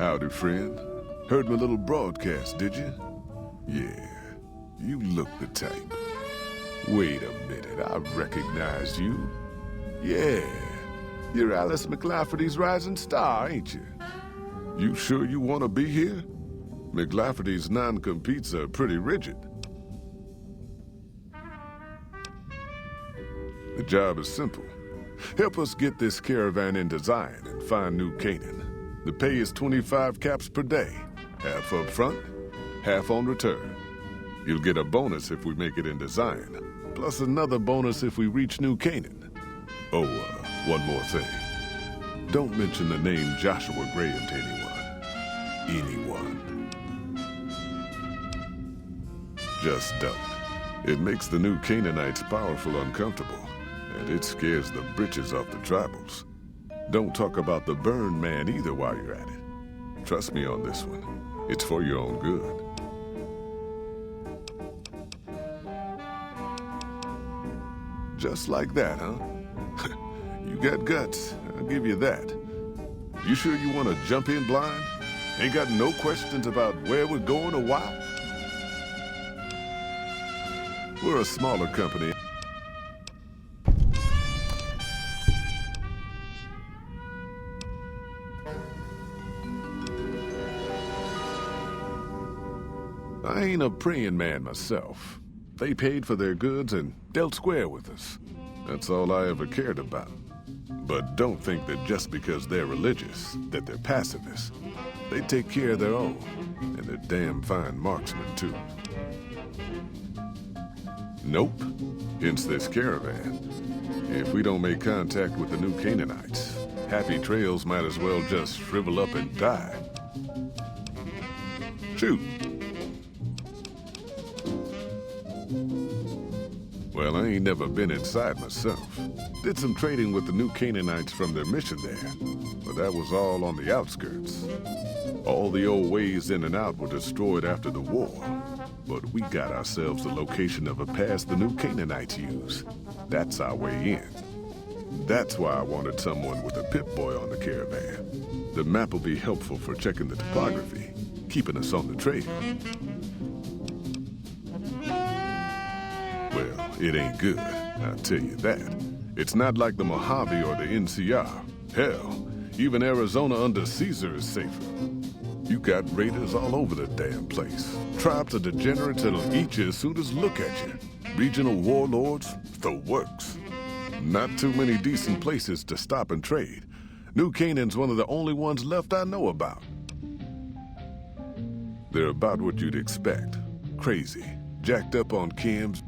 Howdy, friend. Heard my little broadcast, did you? Yeah, you look the type. Wait a minute, I recognize you. Yeah, you're Alice McLafferty's rising star, ain't you? You sure you want to be here? McLafferty's non-competes are pretty rigid. The job is simple. Help us get this caravan in design and find New Canaan. The pay is 25 caps per day. Half up front, half on return. You'll get a bonus if we make it in design, plus another bonus if we reach New Canaan. Oh, one more thing. Don't mention the name Joshua Graham to anyone. Just don't. It makes the New Canaanites powerful uncomfortable, and it scares the britches off the tribals. Don't talk about the burn man either while you're at it. Trust me on this one. It's for your own good. Just like that, huh? You got guts, I'll give you that. You sure you want to jump in blind? Ain't got no questions about where we're going or why? We're a smaller company. I ain't a praying man myself. They paid for their goods and dealt square with us. That's all I ever cared about. But don't think that just because they're religious, that they're pacifists. They take care of their own, and they're damn fine marksmen, too. Nope. Hence this caravan. If we don't make contact with the New Canaanites, Happy Trails might as well just shrivel up and die. Shoot. Well, I ain't never been inside myself. Did some trading with the New Canaanites from their mission there, but that was all on the outskirts. All the old ways in and out were destroyed after the war, but we got ourselves the location of a pass the New Canaanites use. That's our way in. That's why I wanted someone with a Pip-Boy on the caravan. The map will be helpful for checking the topography, keeping us on the trail. Well, it ain't good, I'll tell you that. It's not like the Mojave or the NCR. Hell, even Arizona under Caesar is safer. You got raiders all over the damn place. Tribes of degenerates that'll eat you as soon as look at you. Regional warlords, the works. Not too many decent places to stop and trade. New Canaan's one of the only ones left I know about. They're about what you'd expect. Crazy, jacked up on chems.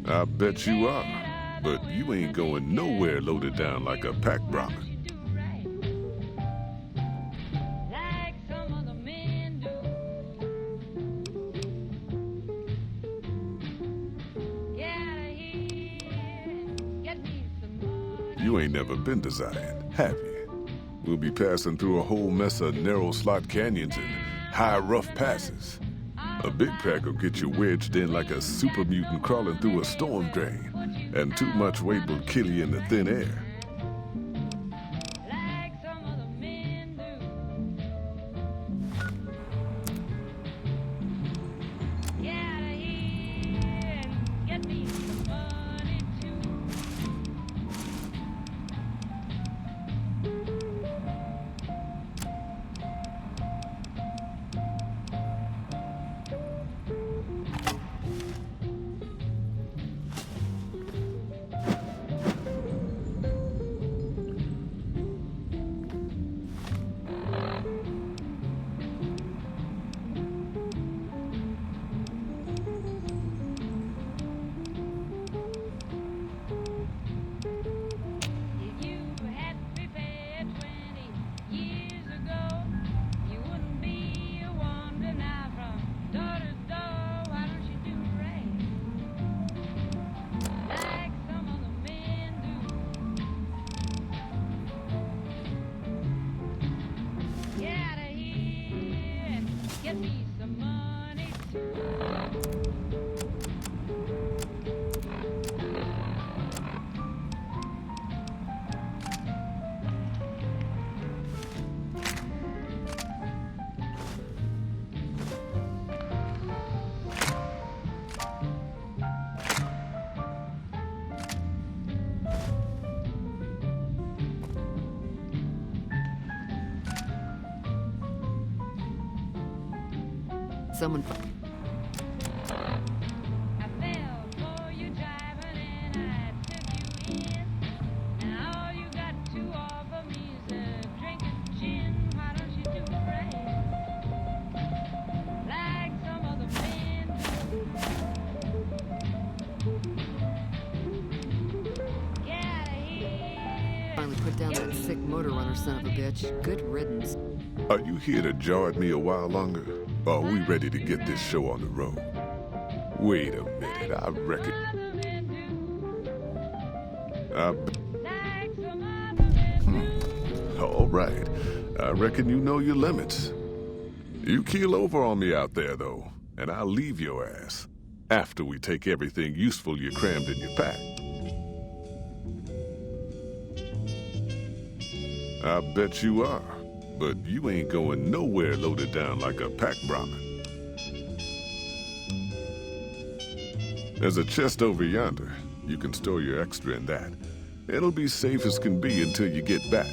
I bet you are, but you ain't going nowhere loaded down like a pack Brahmin. You ain't never been to Zion, have you? We'll be passing through a whole mess of narrow slot canyons and high rough passes. A big pack will get you wedged in like a super mutant crawling through a storm drain, and too much weight will kill you in the thin air. Someone... I fell for you driving and I took you in. And all you got to offer me is a drink of gin. Why don't you do it right? Like some other men do. Get out of here. Finally put down that sick motor runner son of a bitch. Good riddance. Are you here to jar at me a while longer? Or are we ready to get this show on the road? Wait a minute, I reckon... Other men do. I... Like some other men do. All right. I reckon you know your limits. You keel over on me out there, though, and I'll leave your ass after we take everything useful you crammed in your pack. I bet you are, but you ain't going nowhere loaded down like a pack Brahmin. There's a chest over yonder. You can store your extra in that. It'll be safe as can be until you get back.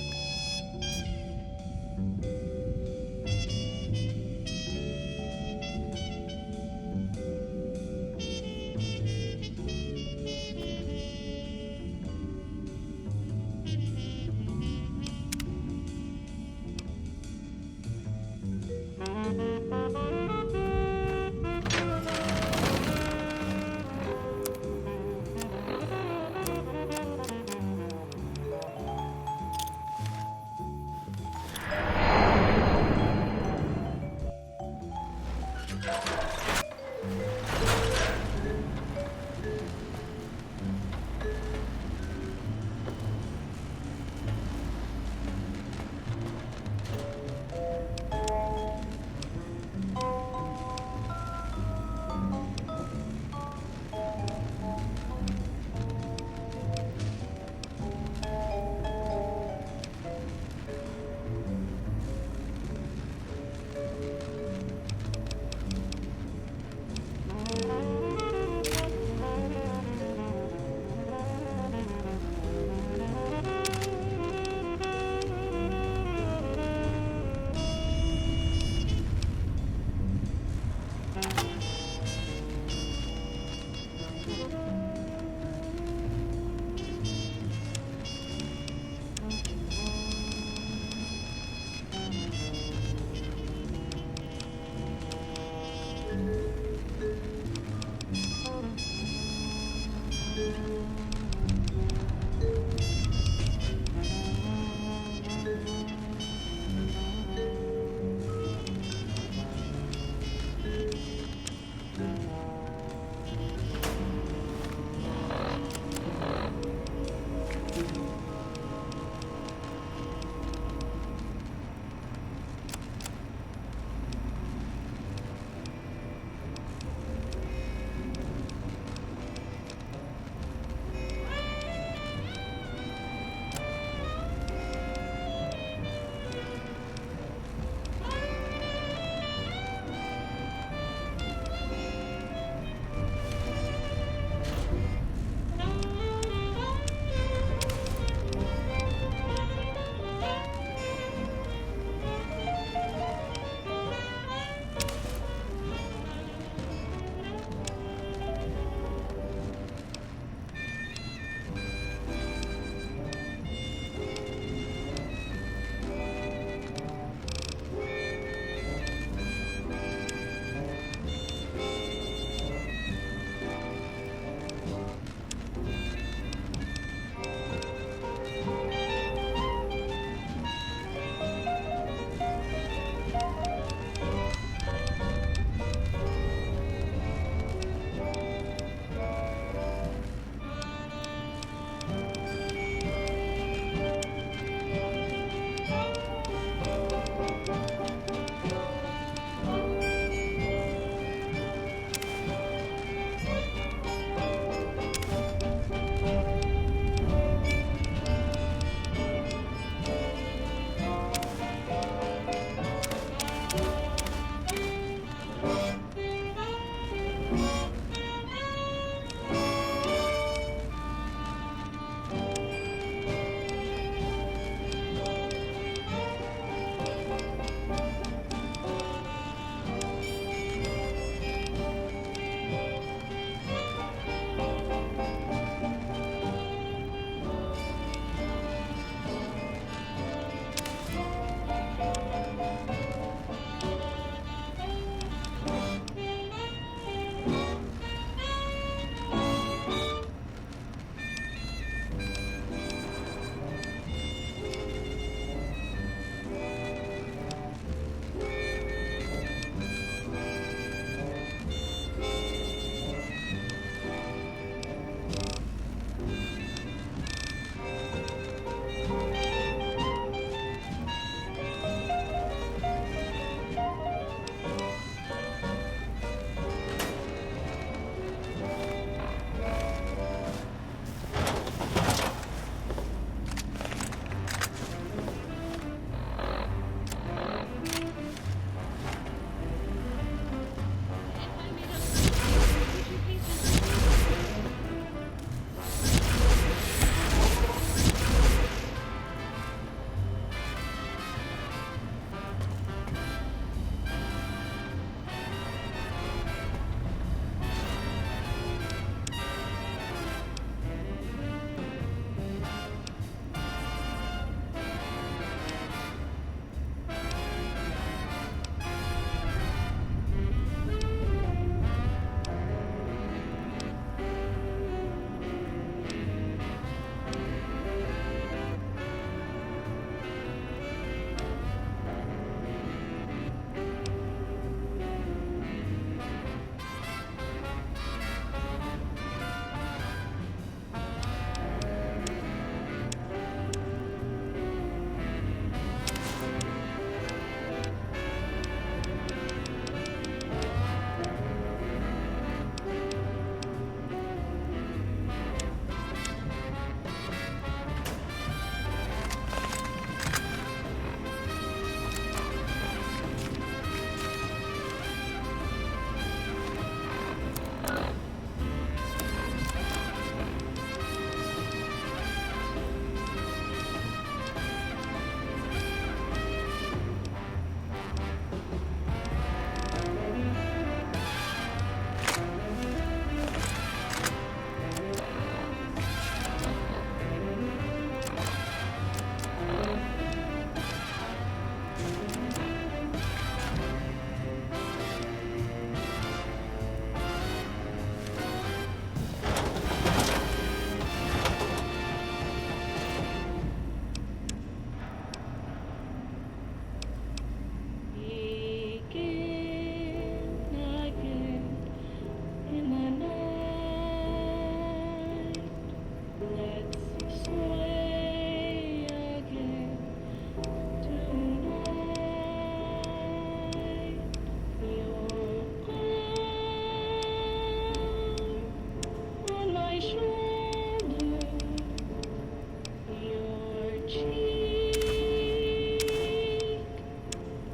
cheek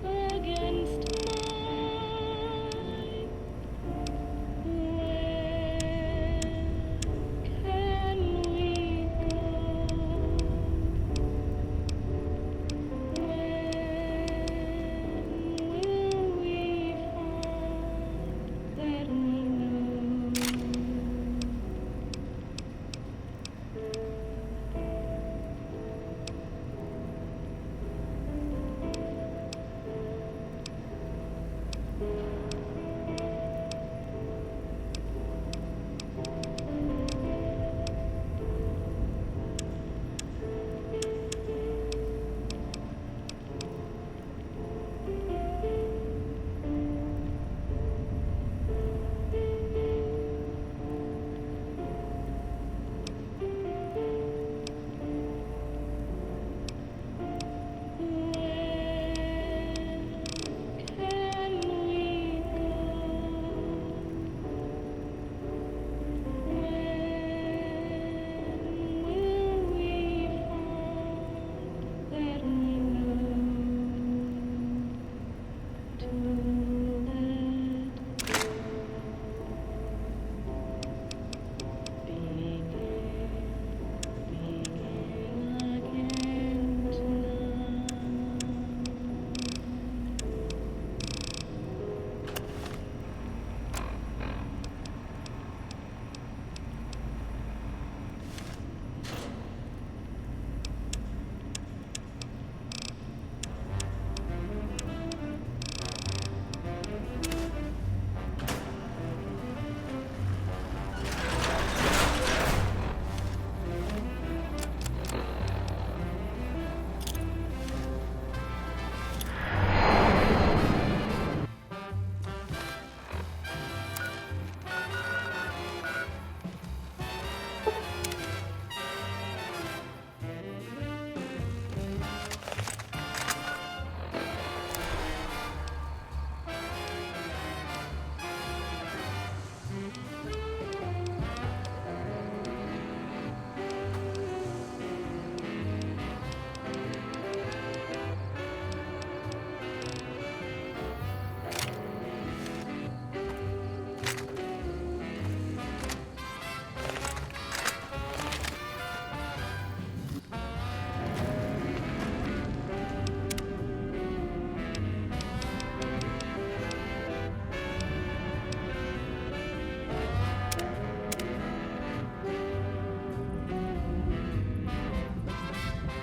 against mine. Where can we go? When will we find that we know?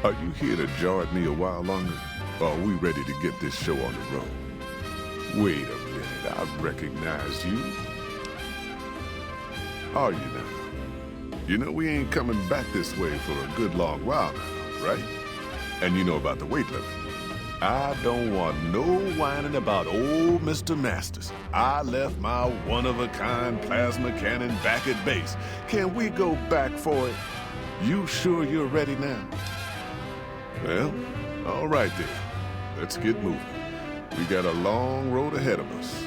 Are you here to jar at me a while longer? Or are we ready to get this show on the road? Wait a minute, I recognize you. Are you now? You know we ain't coming back this way for a good long while now, right? And you know about the weightlifting. I don't want no whining about old Mr. Masters. I left my one-of-a-kind plasma cannon back at base. Can we go back for it? You sure you're ready now? Well, all right then. Let's get moving. We got a long road ahead of us.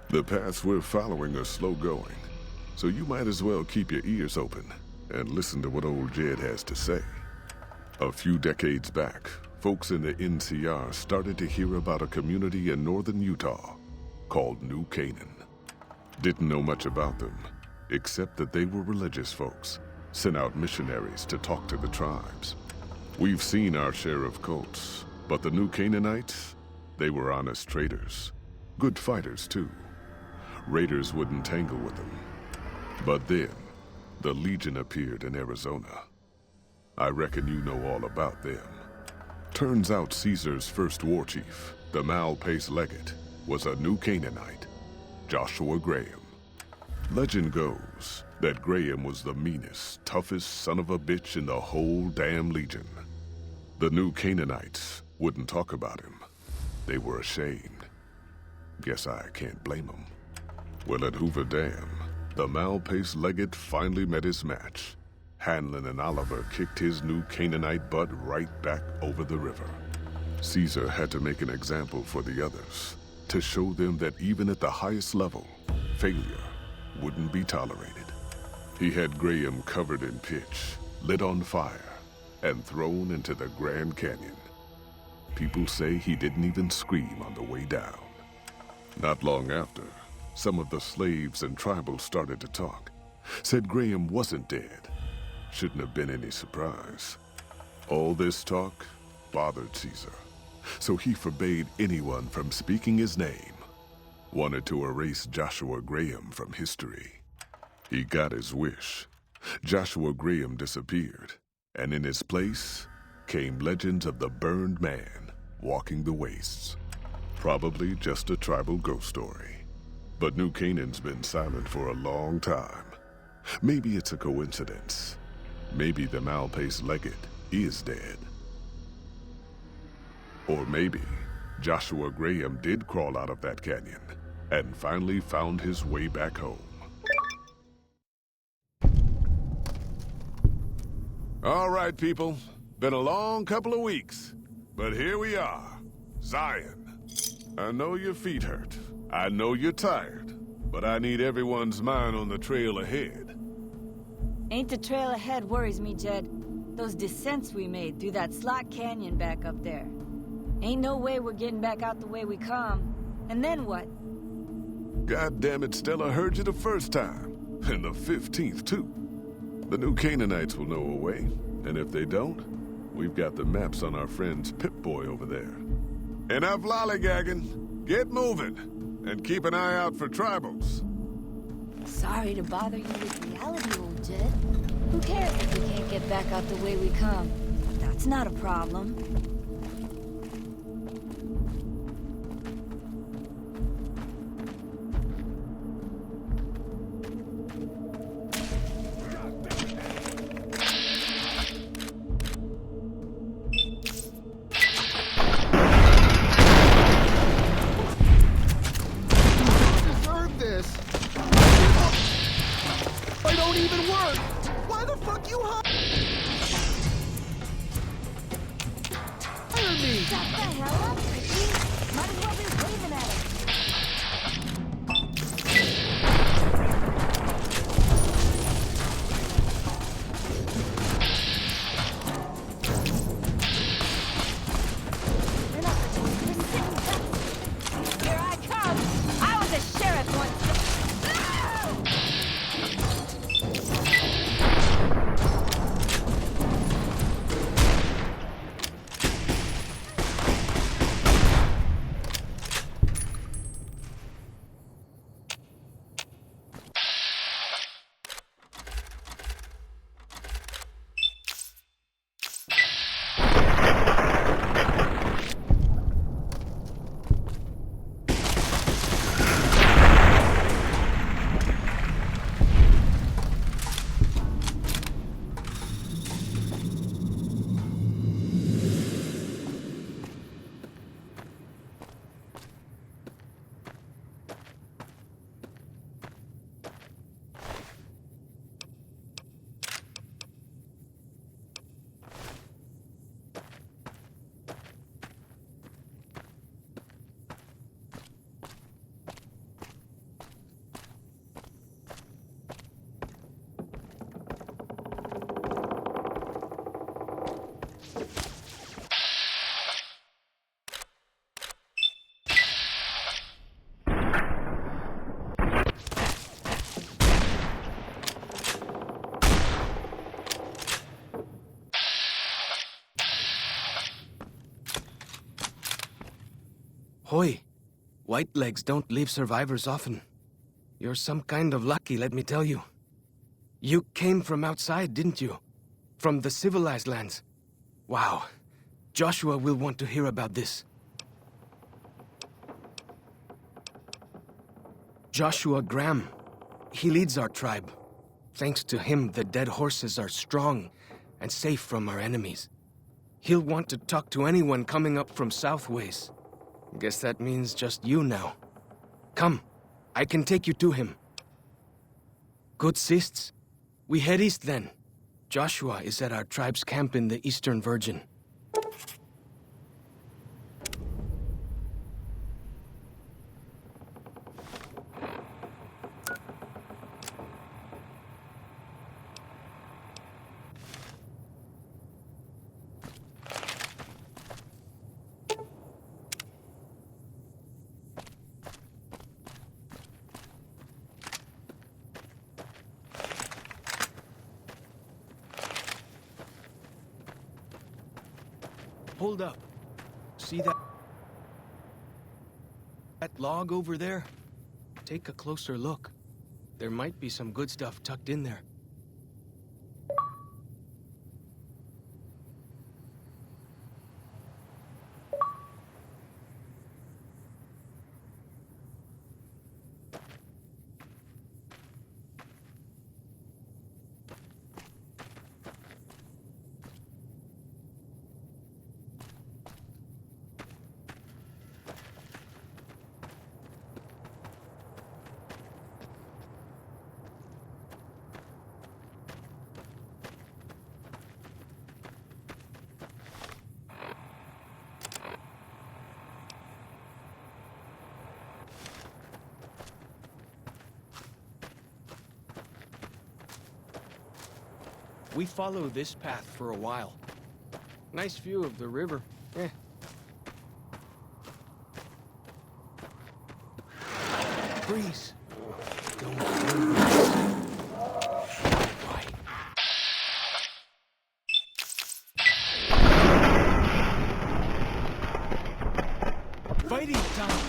The paths we're following are slow going, so you might as well keep your ears open and listen to what old Jed has to say. A few decades back, folks in the NCR started to hear about a community in northern Utah called New Canaan. Didn't know much about them, except that they were religious folks, sent out missionaries to talk to the tribes. We've seen our share of cults, but the New Canaanites, they were honest traders, good fighters too. Raiders wouldn't tangle with them. But then, the Legion appeared in Arizona. I reckon you know all about them. Turns out Caesar's first war chief, the Malpace Legate, was a New Canaanite, Joshua Graham. Legend goes that Graham was the meanest, toughest son of a bitch in the whole damn Legion. The New Canaanites wouldn't talk about him. They were ashamed. Guess I can't blame them. Well, at Hoover Dam, the Malpace Legate finally met his match. Hanlon and Oliver kicked his New Canaanite butt right back over the river. Caesar had to make an example for the others, to show them that even at the highest level, failure wouldn't be tolerated. He had Graham covered in pitch, lit on fire, and thrown into the Grand Canyon. People say he didn't even scream on the way down. Not long after, some of the slaves and tribals started to talk. Said Graham wasn't dead. Shouldn't have been any surprise. All this talk bothered Caesar, so he forbade anyone from speaking his name. Wanted to erase Joshua Graham from history. He got his wish. Joshua Graham disappeared, and in his place came legends of the burned man walking the wastes. Probably just a tribal ghost story. But New Canaan's been silent for a long time. Maybe it's a coincidence. Maybe the mal-paced legate is dead. Or maybe Joshua Graham did crawl out of that canyon and finally found his way back home. All right, people. Been a long couple of weeks, but here we are, Zion. I know your feet hurt. I know you're tired, but I need everyone's mind on the trail ahead. Ain't the trail ahead worries me, Jed. Those descents we made through that slot canyon back up there. Ain't no way we're getting back out the way we come. And then what? God damn it, Stella heard you the first time. And the 15th, too. The new Canaanites will know a way. And if they don't, we've got the maps on our friend's Pip-Boy over there. Enough lollygagging. Get moving. And keep an eye out for tribals. Sorry to bother you with reality, old Jed. Who cares if we can't get back out the way we come? That's not a problem. Hoy, whitelegs don't leave survivors often. You're some kind of lucky, let me tell you. You came from outside, didn't you? From the civilized lands. Wow. Joshua will want to hear about this. Joshua Graham. He leads our tribe. Thanks to him, the dead horses are strong and safe from our enemies. He'll want to talk to anyone coming up from Southways. Guess that means just you now. Come, I can take you to him. Good sists. We head east then. Joshua is at our tribe's camp in the Eastern Virgin. Hold up. See that log over there? Take a closer look. There might be some good stuff tucked in there. We follow this path for a while. Nice view of the river. Freeze! Don't move. Right. Fighting time!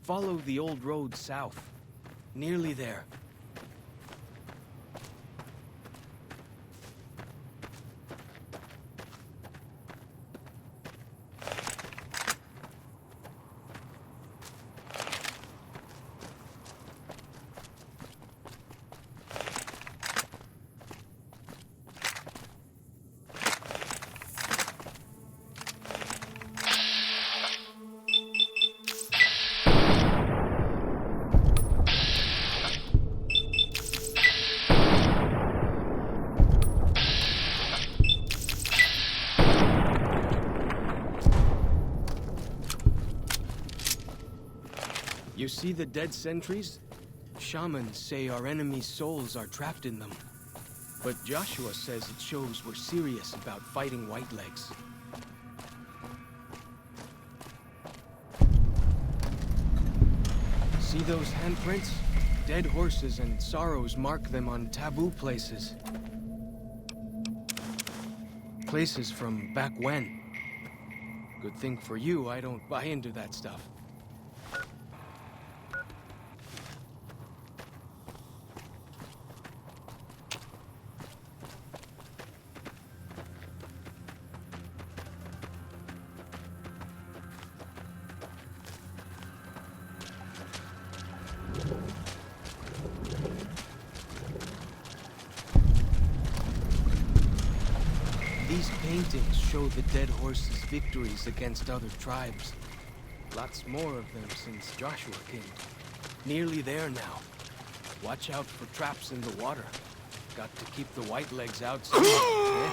Follow the old road south. Nearly there. You see the dead sentries? Shamans say our enemies' souls are trapped in them. But Joshua says it shows we're serious about fighting Whitelegs. See those handprints? Dead horses and sorrows mark them on taboo places. Places from back when. Good thing for you, I don't buy into that stuff. These paintings show the dead horses' victories against other tribes. Lots more of them since Joshua came. Nearly there now. Watch out for traps in the water. Got to keep the Whitelegs out somehow, eh?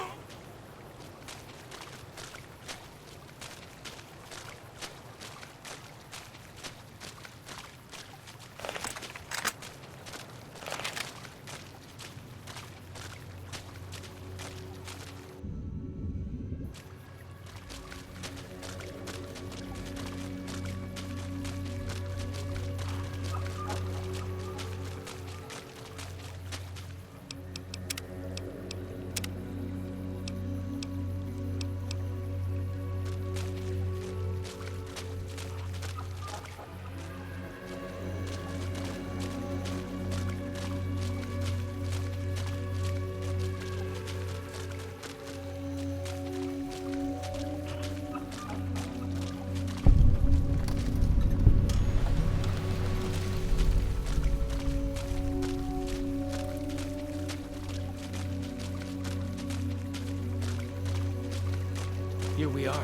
Here we are.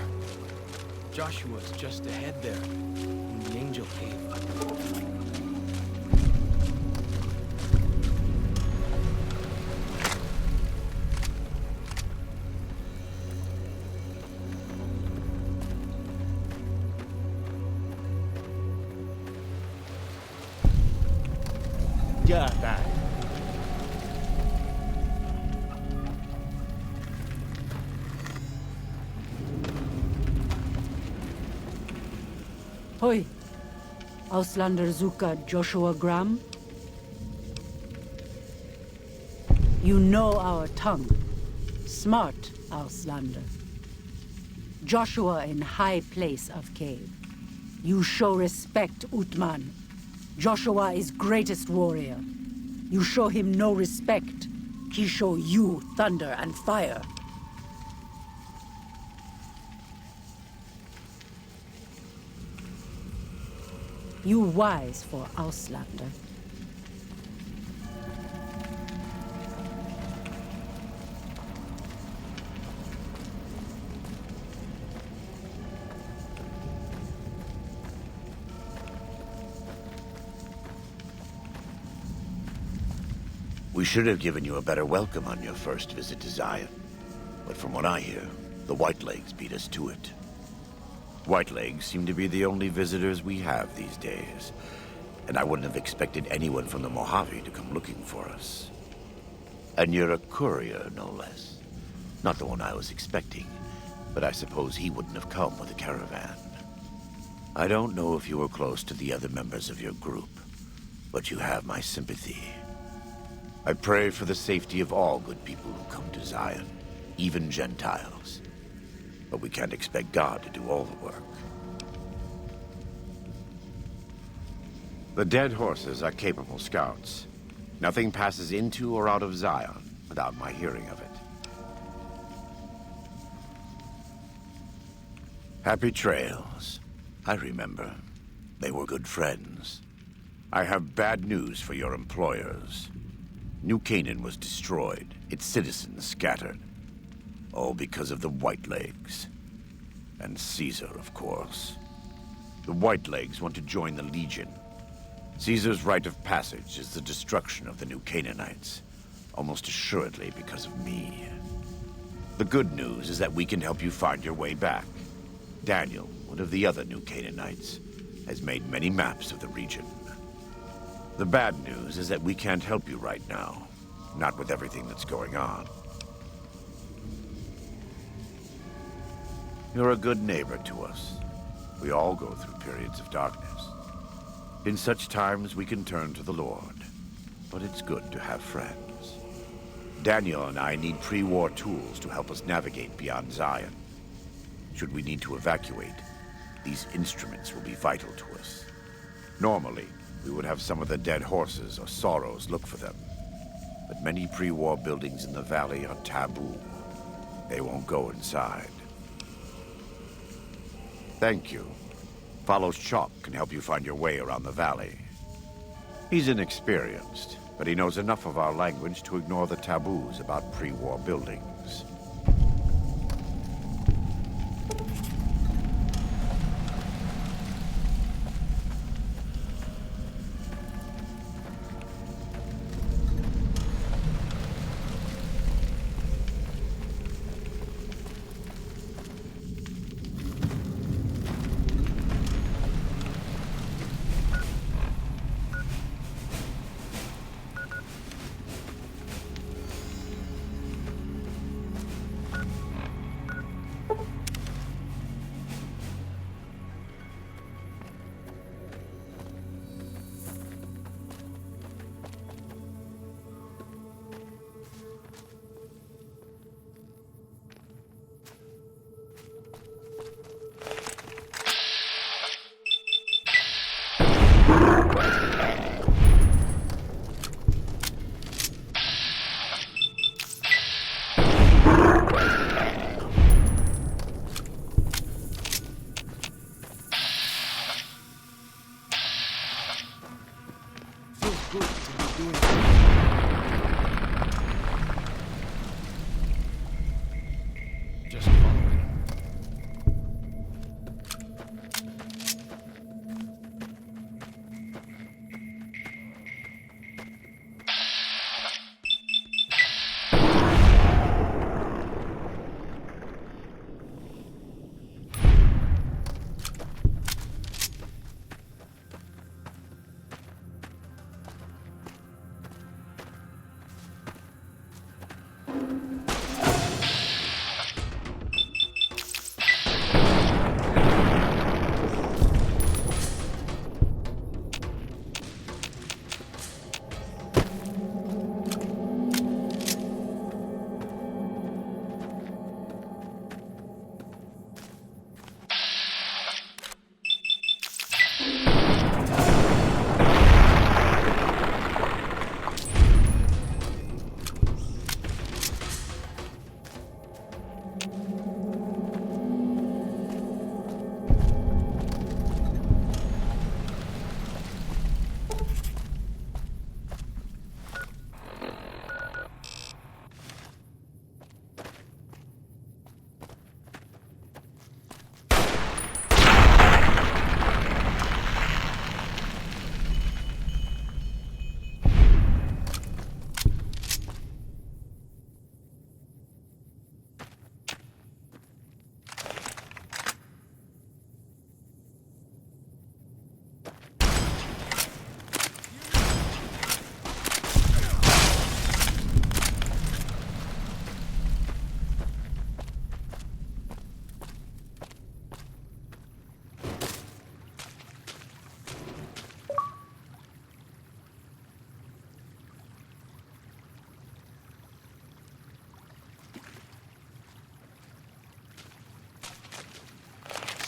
Joshua's just ahead there, in the Angel Cave. Ya está. Hoi, Auslander Zuka Joshua Graham. You know our tongue. Smart, Auslander. Joshua in high place of cave. You show respect, Utman. Joshua is greatest warrior. You show him no respect. He show you thunder and fire. You wise for Auslander. We should have given you a better welcome on your first visit to Zion. But from what I hear, the Whitelegs beat us to it. Whitelegs seem to be the only visitors we have these days, and I wouldn't have expected anyone from the Mojave to come looking for us. And you're a courier, no less. Not the one I was expecting, but I suppose he wouldn't have come with a caravan. I don't know if you were close to the other members of your group, but you have my sympathy. I pray for the safety of all good people who come to Zion, even Gentiles. But we can't expect God to do all the work. The dead horses are capable scouts. Nothing passes into or out of Zion without my hearing of it. Happy trails. I remember. They were good friends. I have bad news for your employers. New Canaan was destroyed, its citizens scattered. All because of the Whitelegs. And Caesar, of course. The Whitelegs want to join the Legion. Caesar's rite of passage is the destruction of the New Canaanites, almost assuredly because of me. The good news is that we can help you find your way back. Daniel, one of the other New Canaanites, has made many maps of the region. The bad news is that we can't help you right now, not with everything that's going on. You're a good neighbor to us. We all go through periods of darkness. In such times, we can turn to the Lord. But it's good to have friends. Daniel and I need pre-war tools to help us navigate beyond Zion. Should we need to evacuate, these instruments will be vital to us. Normally, we would have some of the dead horses or sorrows look for them. But many pre-war buildings in the valley are taboo. They won't go inside. Thank you. Follows Chalk can help you find your way around the valley. He's inexperienced, but he knows enough of our language to ignore the taboos about pre-war buildings.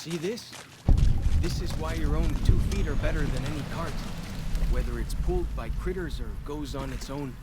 See this? This is why your own 2 feet are better than any cart. Whether it's pulled by critters or goes on its own.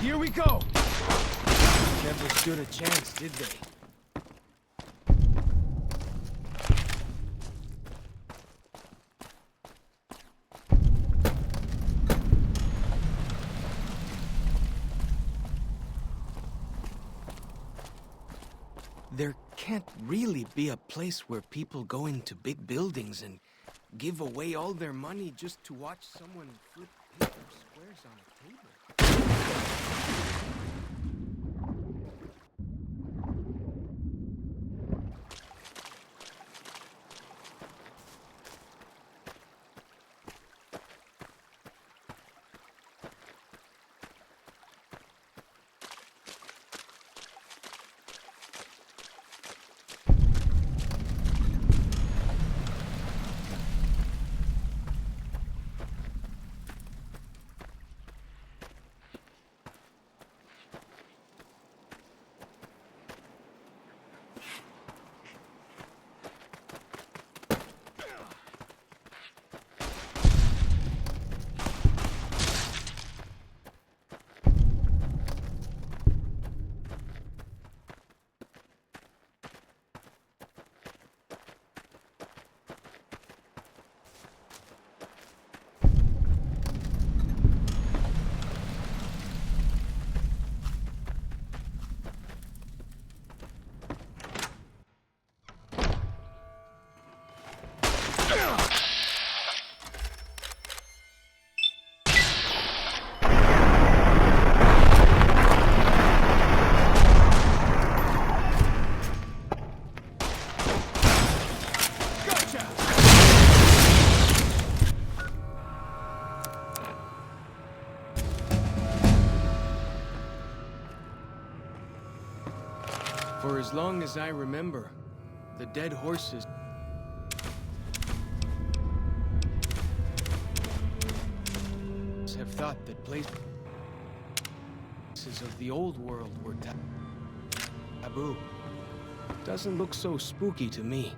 Here we go! Never stood a chance, did they? There can't really be a place where people go into big buildings and give away all their money just to watch someone flip paper squares on a table. For as long as I remember, the dead horses have thought that places of the old world were taboo. Doesn't look so spooky to me.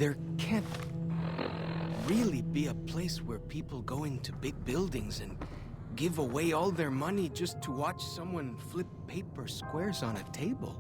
There can't really be a place where people go into big buildings and give away all their money just to watch someone flip paper squares on a table.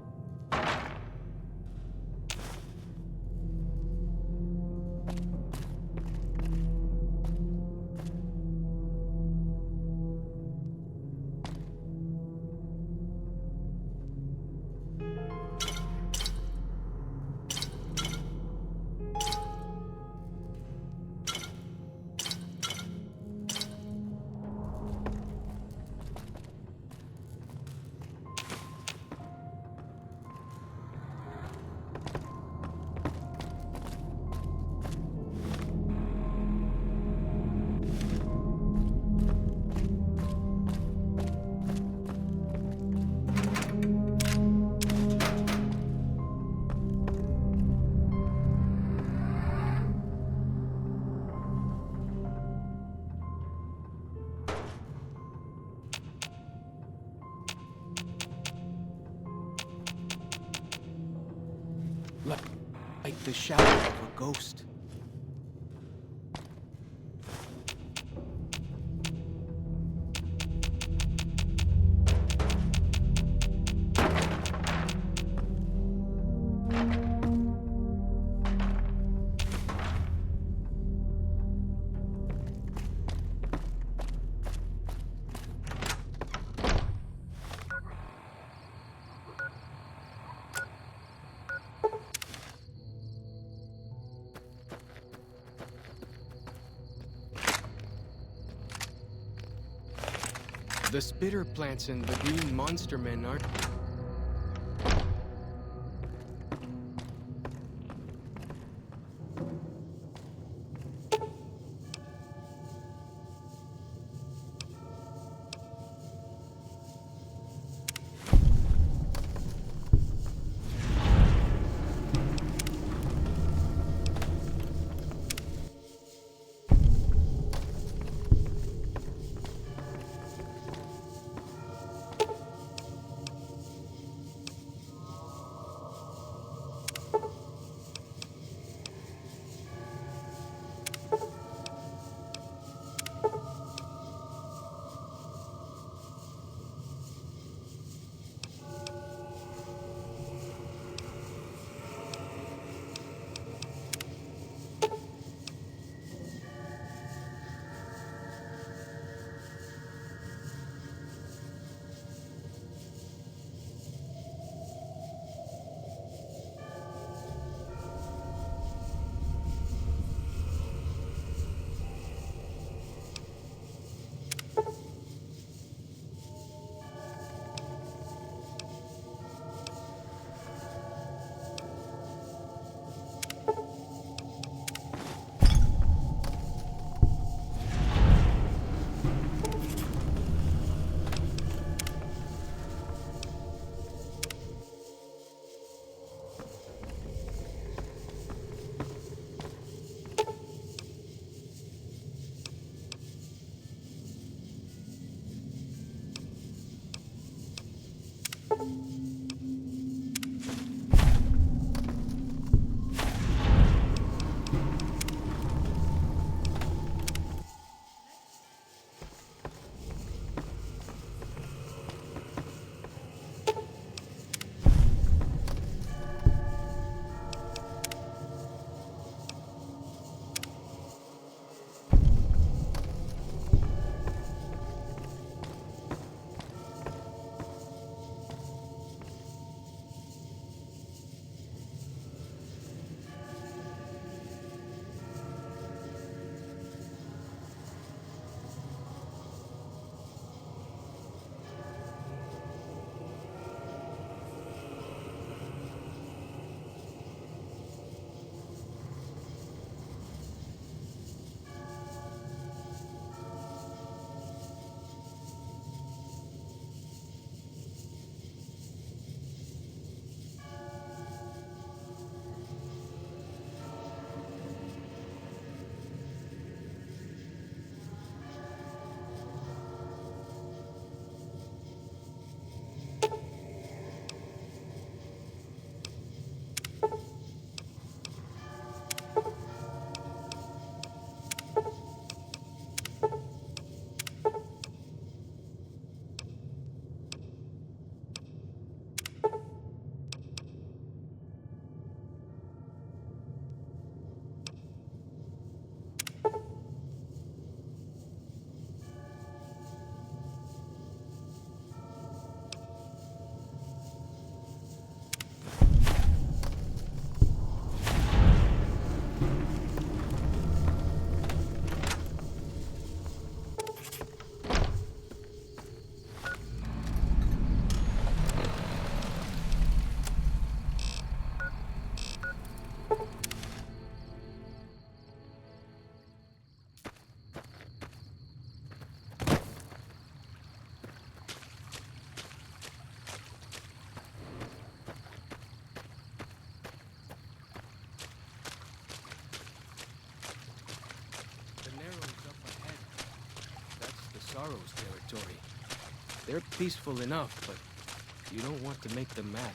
Like the shadow of a ghost. The spitter plants and the green monster men aren't... They're peaceful enough, but you don't want to make them mad.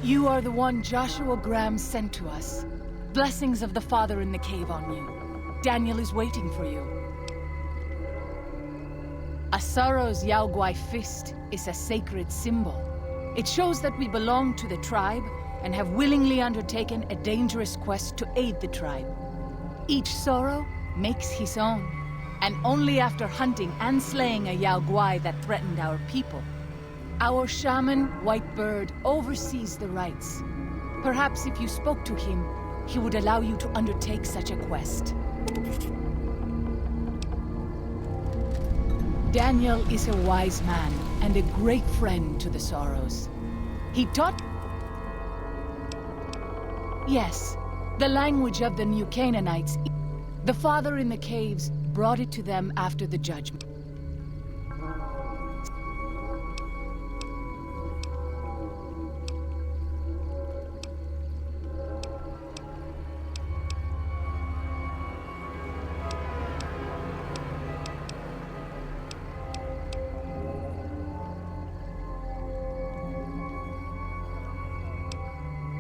You are the one Joshua Graham sent to us. Blessings of the Father in the cave on you. Daniel is waiting for you. Asaro's Yaoguai fist is a sacred symbol. It shows that we belong to the tribe and have willingly undertaken a dangerous quest to aid the tribe. Each Sorrow makes his own, and only after hunting and slaying a Yaoguai that threatened our people. Our shaman, White Bird, oversees the rites. Perhaps if you spoke to him, he would allow you to undertake such a quest. Daniel is a wise man and a great friend to the Sorrows. He taught... Yes, the language of the New Canaanites. The Father in the caves brought it to them after the judgment.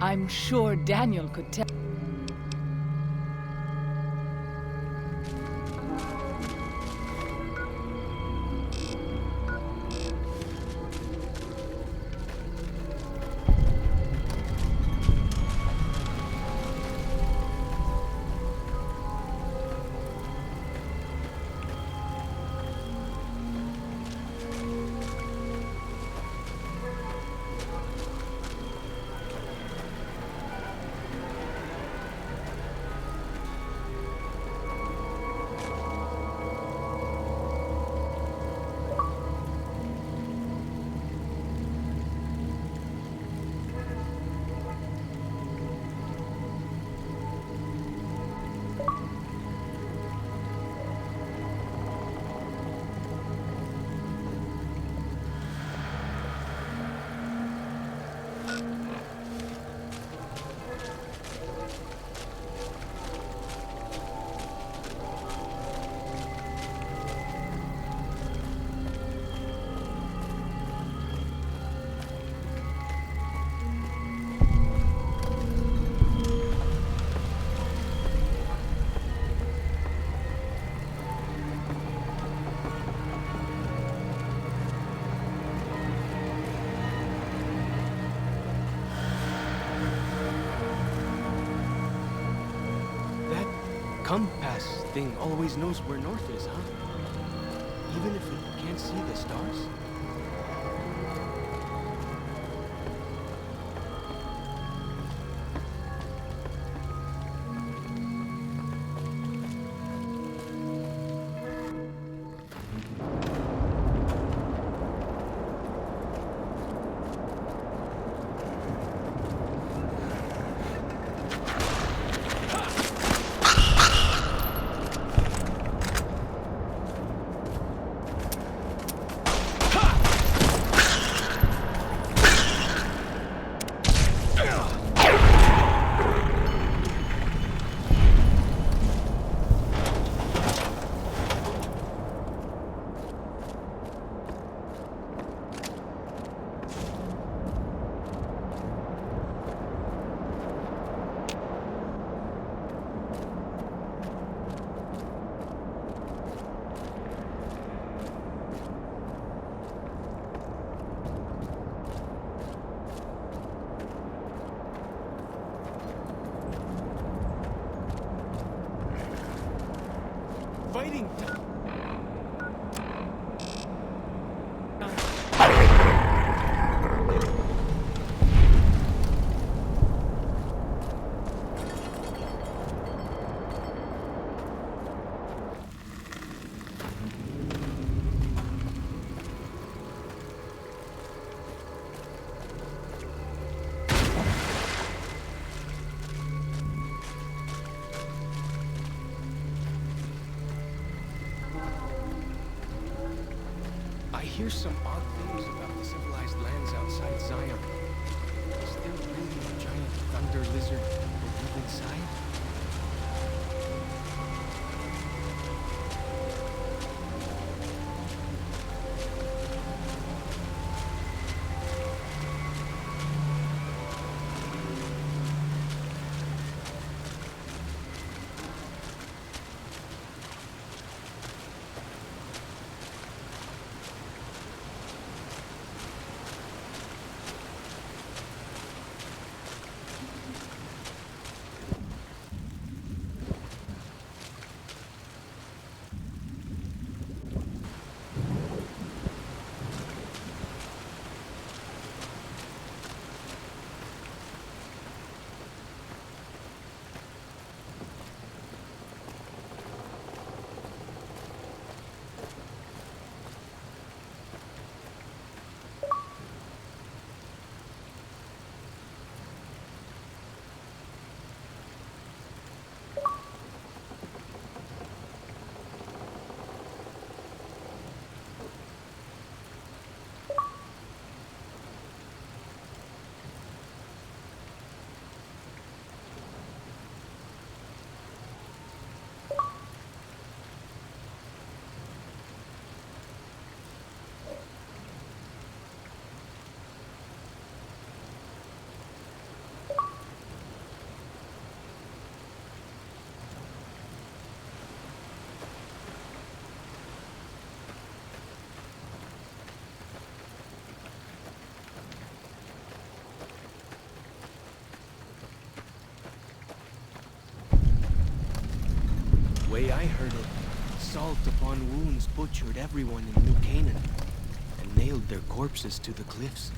I'm sure Daniel could tell. Compass thing always knows where north is, huh? Even if it can't see the stars? Fighting time. hear some odd things about the civilized lands outside Zion. Is there really a giant thunder lizard that live inside? Way I heard it, salt upon wounds butchered everyone in New Canaan and nailed their corpses to the cliffs.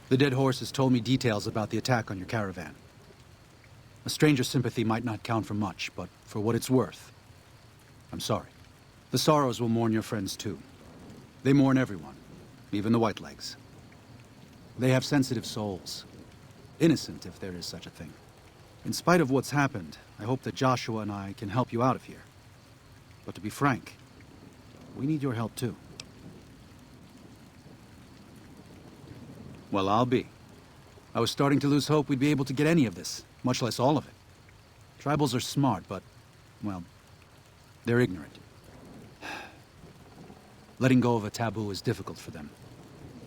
The dead horse has told me details about the attack on your caravan. A stranger's sympathy might not count for much, but for what it's worth, I'm sorry. The Sorrows will mourn your friends too. They mourn everyone, even the Whitelegs. They have sensitive souls. Innocent, if there is such a thing. In spite of what's happened, I hope that Joshua and I can help you out of here. But to be frank, we need your help too. Well, I'll be. I was starting to lose hope we'd be able to get any of this, much less all of it. Tribals are smart, but, well, they're ignorant. Letting go of a taboo is difficult for them.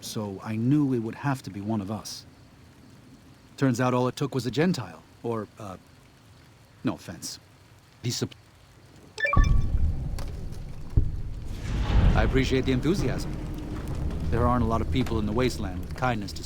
So I knew it would have to be one of us. Turns out all it took was a Gentile, or, no offense. I appreciate the enthusiasm. There aren't a lot of people in the wasteland with kindness to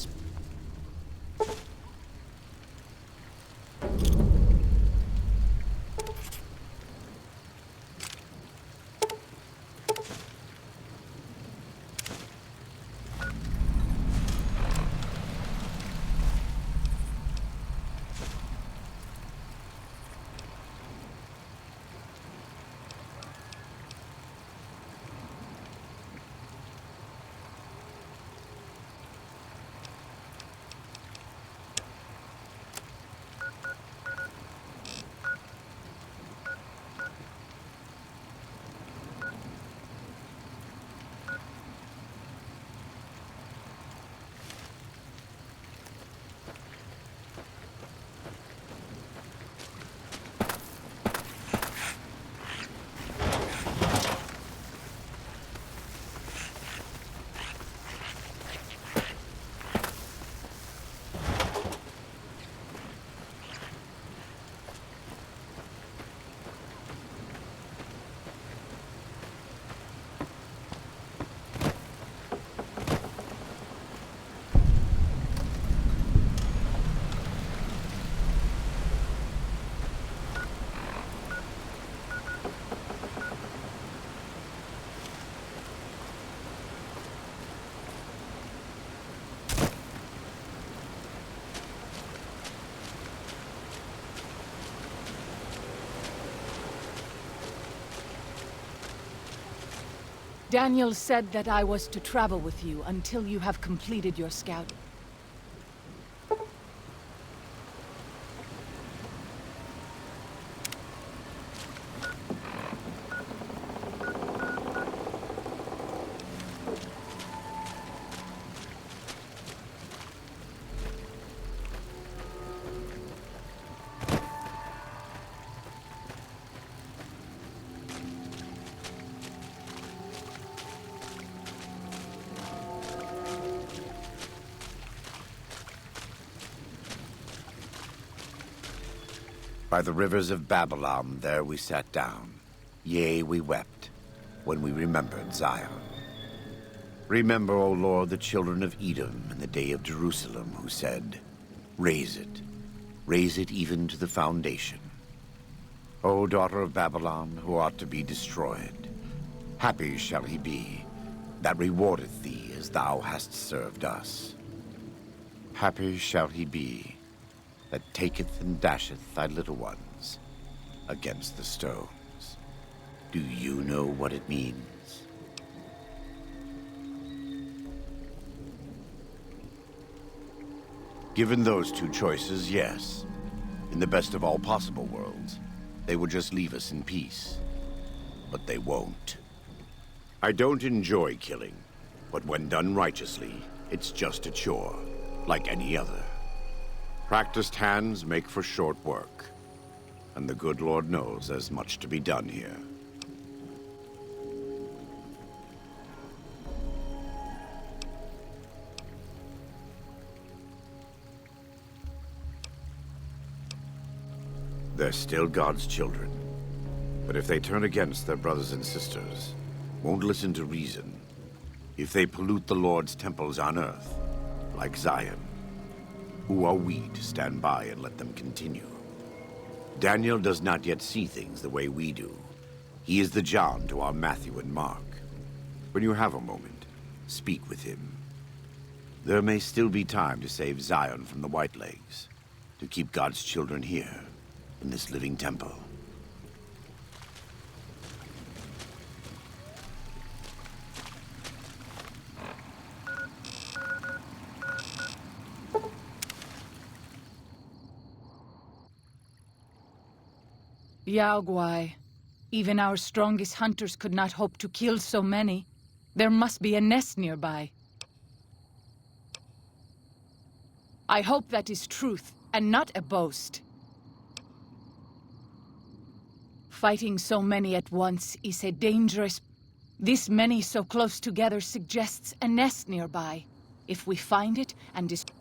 Daniel said that I was to travel with you until you have completed your scout. By the rivers of Babylon, there we sat down. Yea, we wept, when we remembered Zion. Remember, O Lord, the children of Edom in the day of Jerusalem, who said, raise it even to the foundation. O daughter of Babylon, who ought to be destroyed, happy shall he be that rewardeth thee as thou hast served us. Happy shall he be that taketh and dasheth thy little ones against the stones. Do you know what it means? Given those two choices, yes. In the best of all possible worlds, they would just leave us in peace. But they won't. I don't enjoy killing, but when done righteously, it's just a chore, like any other. Practiced hands make for short work, and the good Lord knows there's much to be done here. They're still God's children, but if they turn against their brothers and sisters, won't listen to reason, if they pollute the Lord's temples on earth, like Zion, who are we to stand by and let them continue? Daniel does not yet see things the way we do. He is the John to our Matthew and Mark. When you have a moment, speak with him. There may still be time to save Zion from the Whitelegs, to keep God's children here. in this living temple. Yao Guai. Even our strongest hunters could not hope to kill so many. There must be a nest nearby. I hope that is truth, and not a boast. Fighting so many at once is a dangerous... This many so close together suggests a nest nearby. If we find it and destroy...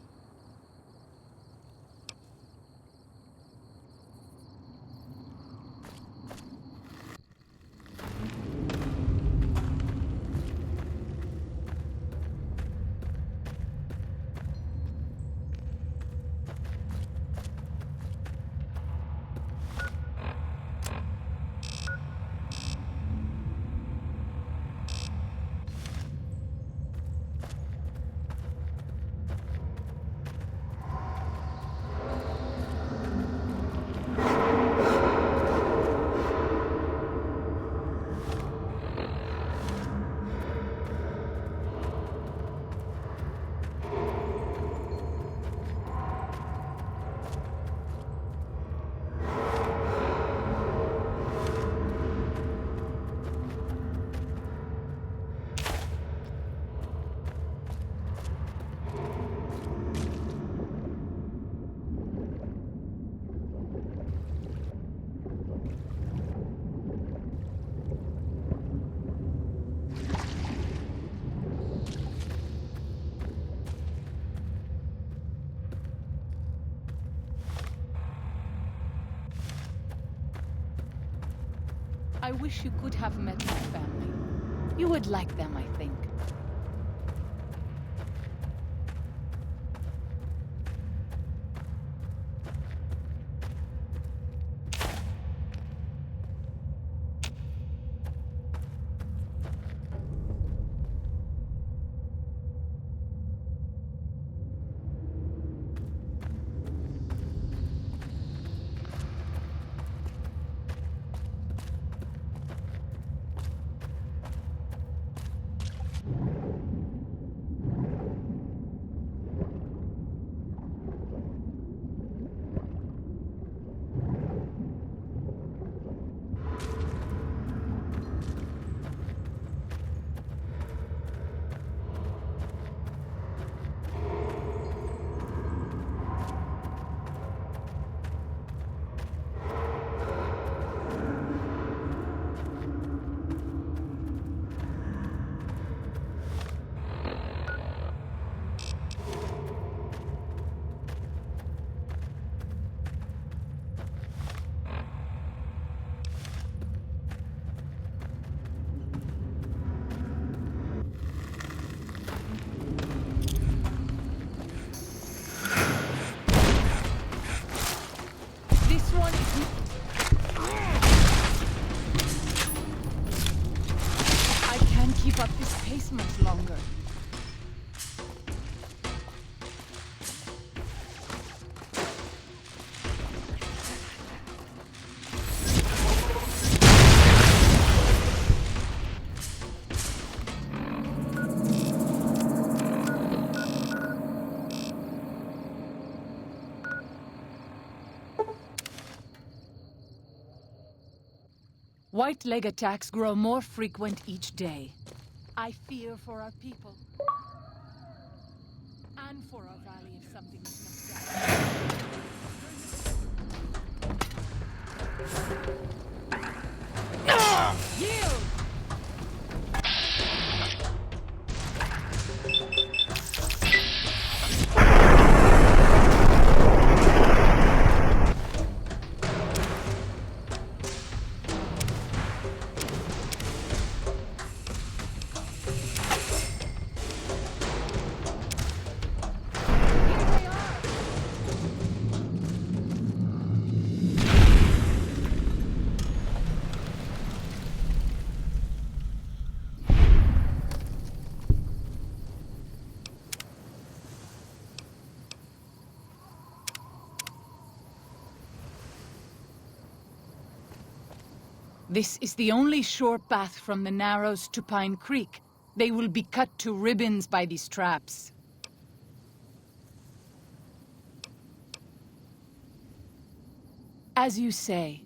I wish you could have met my family. You would like them, I think. Keep up this pace much longer. White leg attacks grow more frequent each day. I fear for our people. And for our valley if something is not done. Yield! This is the only sure path from the Narrows to Pine Creek. They will be cut to ribbons by these traps. As you say,